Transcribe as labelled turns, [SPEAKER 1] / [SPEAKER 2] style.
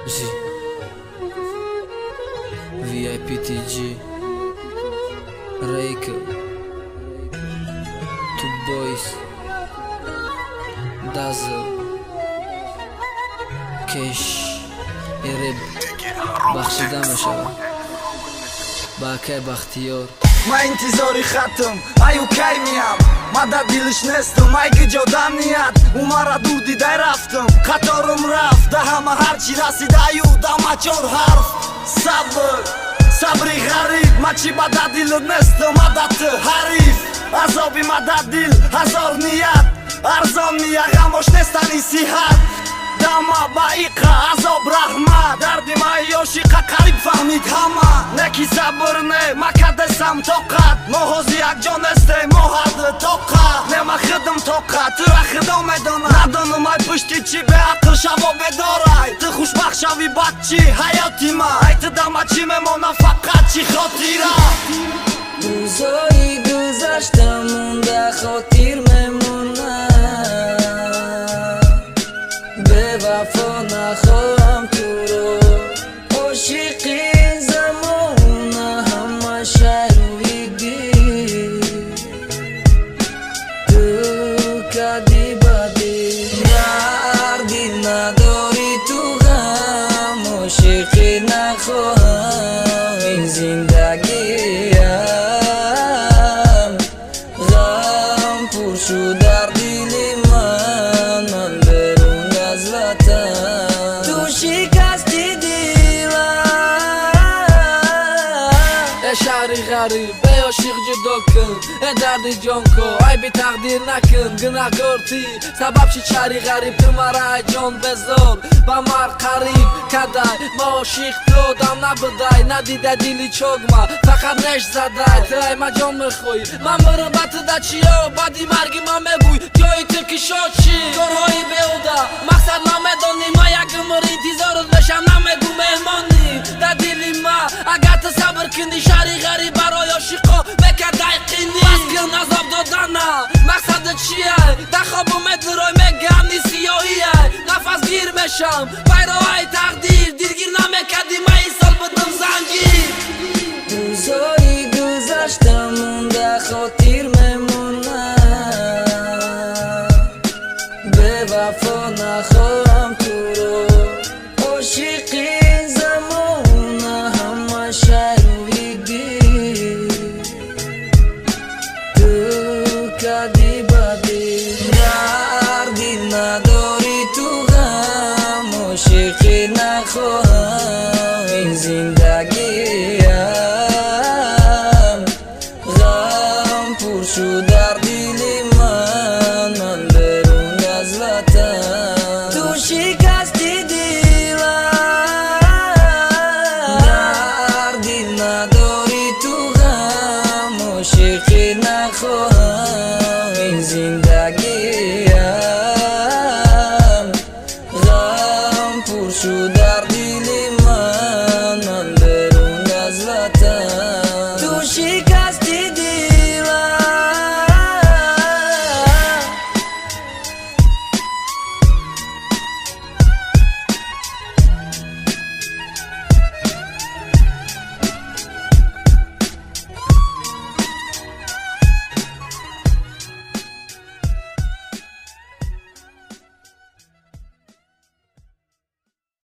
[SPEAKER 1] G VIPTG Reika Two Boys Dazzle Kesh Ereb بخشیدم شود باکه بختیار
[SPEAKER 2] ما انتظاری ختم ایو کی میام مدد دلش نستم اگه جادم نیاد اومارا دور دیده رفتم قطارم رفت ده همه هرچی رسیده ایو دم چار حرف صبری غریب ما چی مدد دل نستم مدد حریف عذابی مدد دل هزار نیت ارزان میه غماش نستنی صحت دما با ایقا عذاب رحمت دردی ما یاشیقا قریب فهمید همه نکی صبر نه ما کدستم طاقت محوزی یک جان استه محد طاقت نه ما خدم طاقت تو را خدا میدانه ندانم ای پشتی چی به عقل شوا بداره تو خوشبخت شوی بچی حیاتی ما ای تو دما چی میمانه فقط چی خاطیره
[SPEAKER 1] روزایی گذشتم مونده خاطر میمونه به وفا نخواهم تو رو عاشقی زمانه همه شرویدی تو کدی بدی دردی نداری تو غم عاشقی نخواهم این زندگیم غم پر شد در دل من برون از وطن تو شکستی دلم ای شهری غریب ای عاشق جدا کن ای درد جان کو ای بی تقدیر نکن گناهکارتی سبب شد شهری غریب تو مرا ای جان بذار با مر قریب کدای ما عاشق دادم نبودای ندیده دلی چوگما فقط نش زدای تو ای ما جان میخوی من برم با تو دا چیا بعدی مرگی ما میگوی جای تو که شاد چی کارهای بیودا مقصد ما میدانی ما یک عمر انتظارت بشم نمیگو مهمانی دا دلی ما اگر تو صبر کنی شهری غریب برای عاشقا بکدای قینی بس کن عذاب دادنه مقصد چیه دا خواب اومد روی میگم نی سیاهیه نفس گیر بشم پیروهای تقدیر دیرگیر نمیکدی ما این سال بدم زنجیر روزایی گذشتم مونده خاطر میمونه به وفا نخواهم تو رو عاشقی